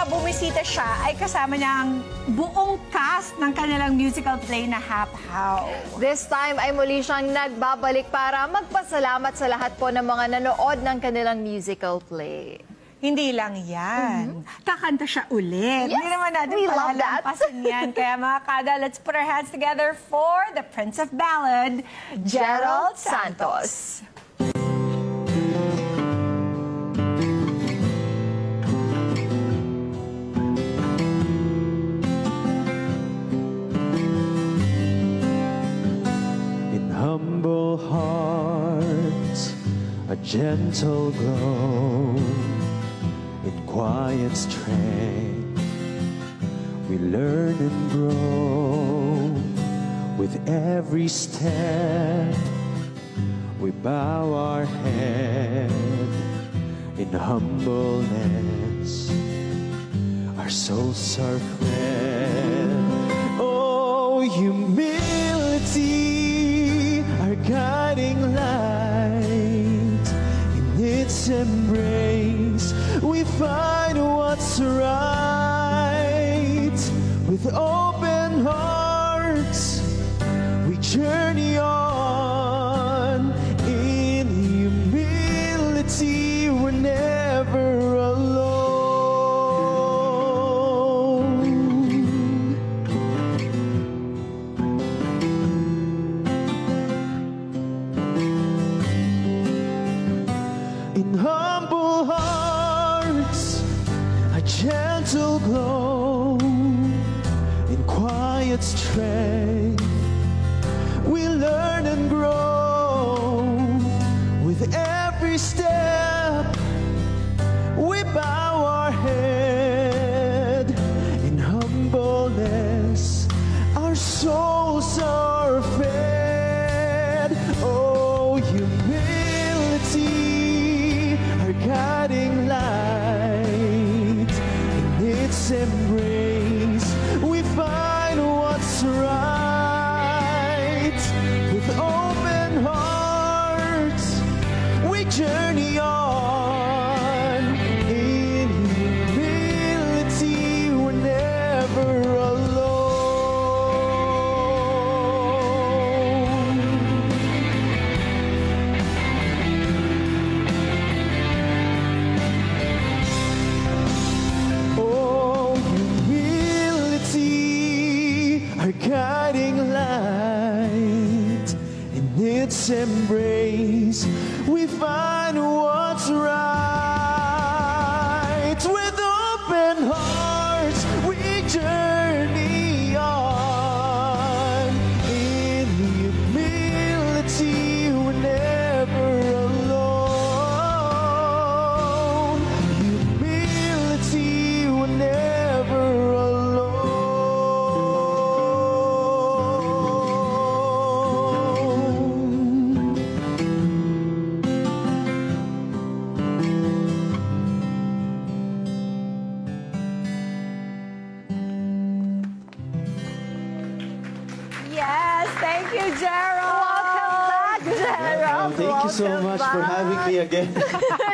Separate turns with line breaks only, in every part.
bumisita siya, ay kasama niya ang buong cast ng kanilang musical play na Hap How.
This time ay muli siyang nagbabalik para magpasalamat sa lahat po ng mga nanood ng kanilang musical play.
Hindi lang yan. Kakanta siya ulit.
Yes,
Hindi naman natin
we love that.
palalampasin yan. Kaya mga kada, let's put our hands together for the Prince of Ballad, Gerald Santos.
Humble hearts, a gentle glow, in quiet strength, we learn and grow. With every step, we bow our head in humbleness. Our souls are fed. Oh, humility, our guiding light. In its embrace, we find what's right. With open hearts, we journey on. In humility, we're never alone. In humble hearts, a gentle glow, in quiet strength, we learn and grow. With every step, we bow our head in humbleness. Our souls are fed. Oh, humility, our guiding light. In its embrace, we find what's right. With open hearts, we journey on. In humility, we're never alone. Oh, humility, our guiding light. In its embrace, we find what's right. With open hearts, we journey on. In humility, we're never alone. Humility, we're never alone.
Yes, thank you, Gerald.
Welcome back, Gerald.
Thank you so
Welcome
much for
back.
having me again.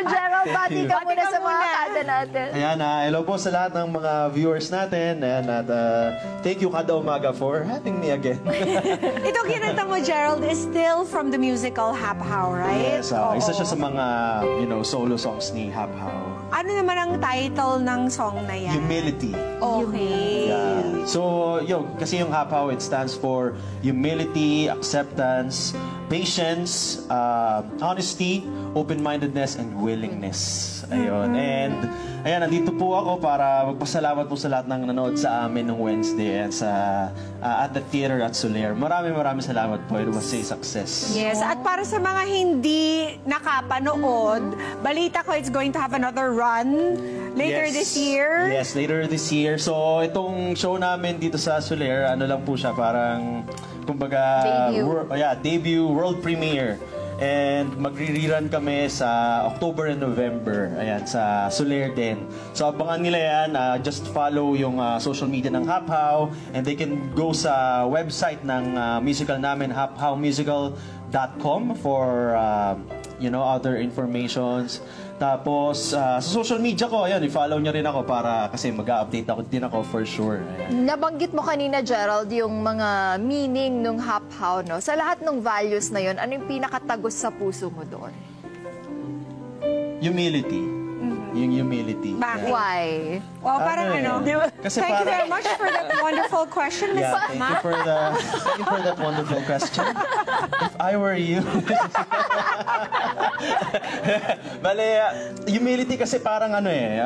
Gerald, bati ka
Bati
muna
ka
sa mga
muna.
kada natin.
Ayan, hello po sa lahat ng mga viewers natin. Ayan, at thank you kada umaga for having me again.
Itong kinanta mo, Gerald, is still from the musical Hap How, right?
Yes, isa siya sa mga solo songs ni Hap How.
Ano naman ang title ng song na yan?
Humility.
Okay.
Yeah. So, kasi yung Hap How, it stands for humility, acceptance, patience, honesty, open-mindedness, and willingness. Ayun. And, ayan, nandito po ako para magpasalamat po sa lahat ng nanood sa amin nung Wednesday at at the theater at Soler. Maraming salamat po. It was a success.
Yes, at para sa mga hindi nakapanood, balita ko it's going to have another run later this year.
Yes, later this year. So, itong show namin dito sa Soler, ano lang po siya, parang, kumbaga, debut, world premiere. And magre-rerun kami sa October and November. Ayan, sa Soler din. So abangan nila yan. Just follow yung social media ng Hap How. And they can go sa website ng musical namin, haphowmusical.com for other informations. Tapos, sa social media ko, ayan, i-follow niyo rin ako para kasi mag-update ako din ako for sure. Ayan.
Nabanggit mo kanina, Gerald, yung mga meaning ng hap-how, no? Sa lahat ng values na yon, ano yung pinakatagos sa puso mo doon?
Humility. Yung humility.
Bakit?
Why?
Wow, parang
Ano
ano.
eh, kasi
Thank you
parang-
very much for that wonderful question, Miss
Yeah, thank
Emma.
you for that wonderful question. If I were you... Bale, humility kasi parang ano eh,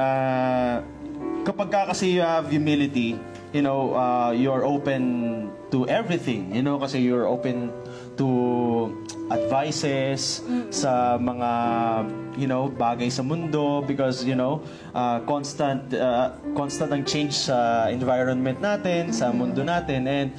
kapag ka kasi you have humility, you know, you're open to everything, you know, kasi you're open to advices sa mga, you know, bagay sa mundo because, you know, constant ang change sa environment natin, sa mundo natin, and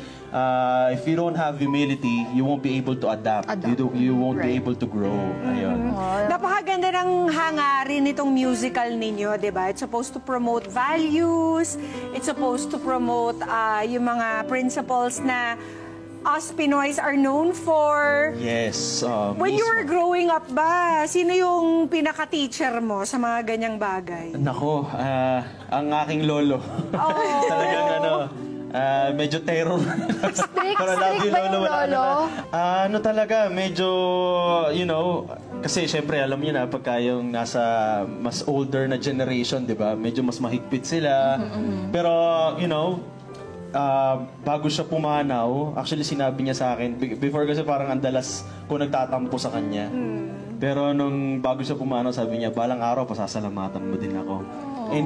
if you don't have humility, you won't be able to adapt. You won't be
Right.
able to grow. Ayun.
Napakaganda ng hangarin nitong musical ninyo, di ba? It's supposed to promote values, it's supposed to promote yung mga principles na us Pinoys are known for.
Yes.
When you
mismo.
were growing up ba, sino yung pinaka-teacher mo sa mga ganyang bagay?
Nako, ang aking lolo. Talagang ano, medyo terror.
Strict
Pero love you,
ba yung
wala
lolo?
naman. Ano talaga, medyo, you know, kasi syempre alam niyo na pagka yung nasa mas older na generation, di ba? Medyo mas mahigpit sila. Pero, you know, bago siya pumanaw, actually sinabi niya sa akin, before kasi parang andalas ko nagtatampo sa kanya. Pero nung bago siya pumanaw, sabi niya, balang araw, pasasalamatan mo din ako. And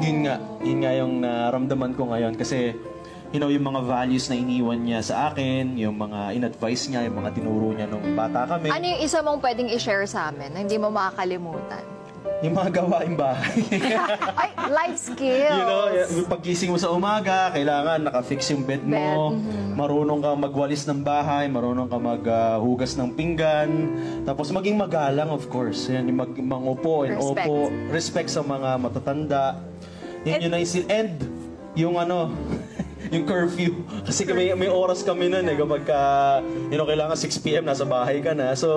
yun nga yung naramdaman ko ngayon kasi, you know, yung mga values na iniwan niya sa akin, yung mga in-advise niya, yung mga tinuro niya nung bata kami,
Ano yung isa mong pwedeng i-share sa amin na hindi mo makakalimutan?
yung mga gawaing bahay.
Ay, life skills!
You know, yung paggising mo sa umaga, kailangan naka-fix yung bed mo, marunong ka magwalis ng bahay, marunong ka maghugas ng pinggan, tapos maging magalang, of course. Yan, yung mangupo and
Respect.
opo, respect sa mga matatanda. Yan yun ay and yung ano, yung curfew. Kasi may oras kami nun eh, kapag you know, kailangan 6 p.m. nasa bahay ka na. So,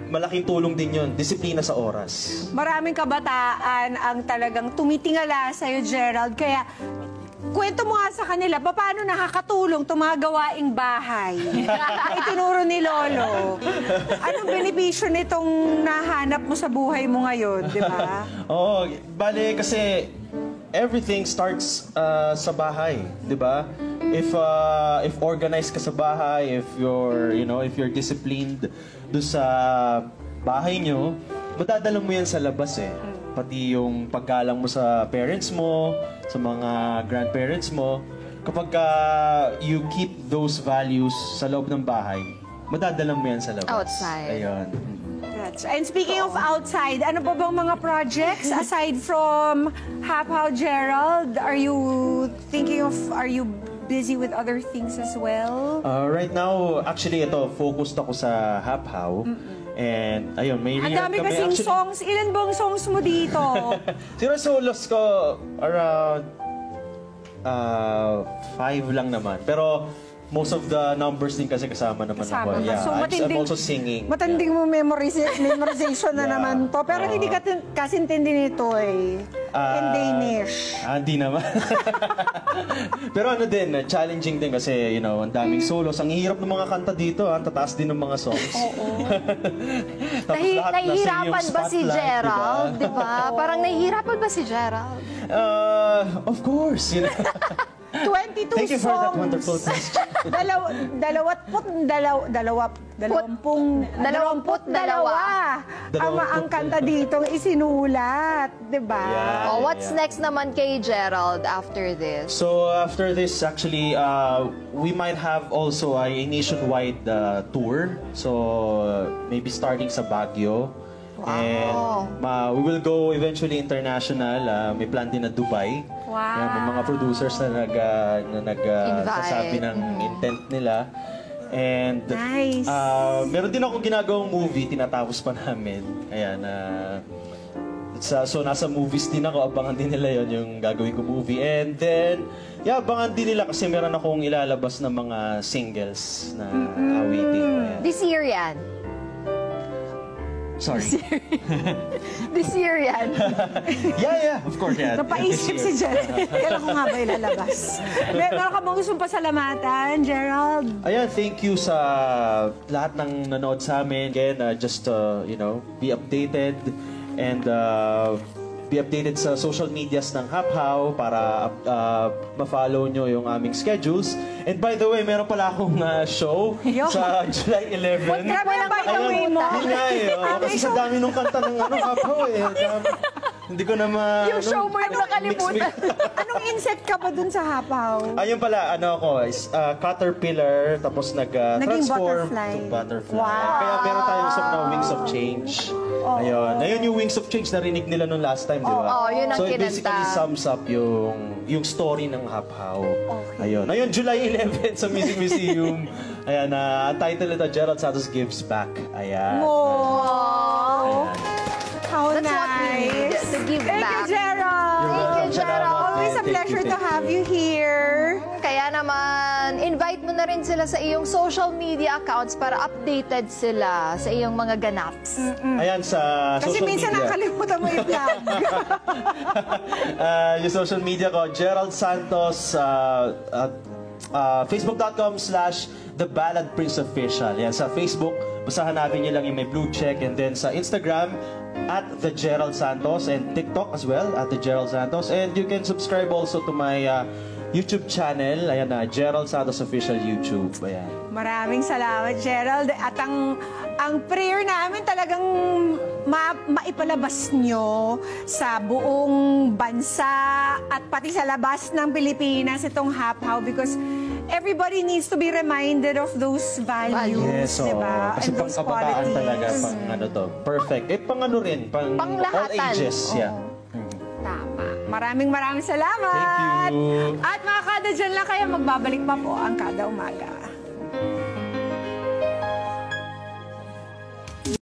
malaking tulong din yun, disiplina sa oras.
Maraming kabataan ang talagang tumitingala sa'yo, Gerald. Kaya, kwento mo nga sa kanila, paano nakakatulong itong mga gawaing bahay na itinuro ni Lolo? Anong benepisyo nitong nahanap mo sa buhay mo ngayon, di ba?
Oo, bale kasi everything starts sa bahay, 'di ba? If organized ka sa bahay, if you're disciplined do sa bahay nyo, madadala mo yan sa labas eh. Pati yung paggalang mo sa parents mo, sa mga grandparents mo, kapag you keep those values sa loob ng bahay, madadala mo yan sa labas.
Outside.
Ayun.
And speaking of outside, ano pa bang mga projects aside from Hap-How, Gerald? Are you busy with other things as well?
Right now, actually, focused ako sa Hap-How. And, ayun, may
Ang
rehab
dami
kami.
kasing
Actually,
songs. Ilan bang songs mo dito?
Siguro solos ko around 5 lang naman. Pero most of the numbers din kasi kasama naman
Kasama
ako.
ka.
Yeah,
So,
I'm also singing.
Matanding mo memorization na
Yeah.
naman to. Pero hindi ka kasintindi nito eh. In Danish.
Hindi naman. Pero ano din, challenging din kasi, you know, ang daming solos. Ang hirap ng mga kanta dito, ang tataas din ng mga songs.
Oo.
Tapos lahat nasa
Nahihirapan
iyong
ba si
spotlight,
Gerald? Di ba? Parang nahihirapan ba si Gerald?
Of course, you know.
22
Thank you for that
songs.
wonderful question.
Dalawamput dalawa ang kanta ditong isinulat, di ba?
Yeah.
Oh, what's next naman kay Gerald after this?
So after this, actually, we might have also a nationwide tour. So maybe starting sa Baguio.
Wow.
And we will go eventually international. May plan din na Dubai.
Wow.
Yan, may mga producers na nagsasabi ng intent nila. And
Nice.
meron din akong ginagawang movie, tinatapos pa namin. Ayan, so nasa movies din ako, abangan din nila yon yung gagawin ko movie. And then, abangan din nila kasi meron akong ilalabas na mga singles na awitin. Ayan.
This year yan.
Sorry.
This year yan.
Yeah, of course, yeah.
Napaisip
This
si
year.
Gerald. Kailan ko nga ba ilalabas? Meron ka bang gustong pasalamatan, Gerald?
Ayan, thank you sa lahat ng nanood sa amin. Again, just, be updated and be updated sa social medias ng Haphaw para ma-follow nyo yung aming schedules. And by the way, meron pala akong show
Yo.
sa July 11.
Grabe ang by the way mo.
Yun nga kasi sa dami nung kanta ng Haphaw Hindi ko na
Yung show mo yung nakalimutan.
Anong insect ka ba dun sa Hapaw?
Ayun pala, is caterpillar, tapos
Naging
nag-transform
butterfly.
to butterfly.
Wow.
Kaya meron tayong song na Wings of Change. Ayun yung Wings of Change, narinig nila nung last time, di ba?
Oo, yun ang
so it
kinanta.
basically sums up yung story ng Haphaw. Ayun, July 11 sa Music Museum. Ayan, ang title nito, Gerald Santos Gives Back. Ayan.
Wow! How
That's what we need,
nice!
to give
Thank you,
back.
Gerald!
Thank you, Gerald.
Always a pleasure to have you here.
Kaya naman, invite mo na rin sila sa iyong social media accounts para updated sila sa iyong mga ganaps.
Ayan, sa
Kasi
social
minsan
media.
nakalimutan mo i-vlog.
Yung social media ko, Gerald Santos, facebook.com/The Ballad Prince Official. Yan, sa Facebook, basta hanapin niyo lang yung may blue check. And then sa Instagram, @The Gerald Santos. And TikTok as well, @The Gerald Santos. And you can subscribe also to my YouTube channel. Ayan na, Gerald Santos Official YouTube. Ayan.
Maraming salamat, Gerald. At ang prayer namin talagang maipalabas nyo sa buong bansa at pati sa labas ng Pilipinas itong Haphaw because everybody needs to be reminded of those values,
Yes,
di ba?
Kasi
And
pang
those
kabataan talaga,
qualities.
pang perfect. Pang anurin, pang all
Panglahatan.
ages. Yeah.
Tama. Maraming salamat.
Thank you.
At mga kada, dyan lang kayo. Magbabalik pa po ang Kada Umaga.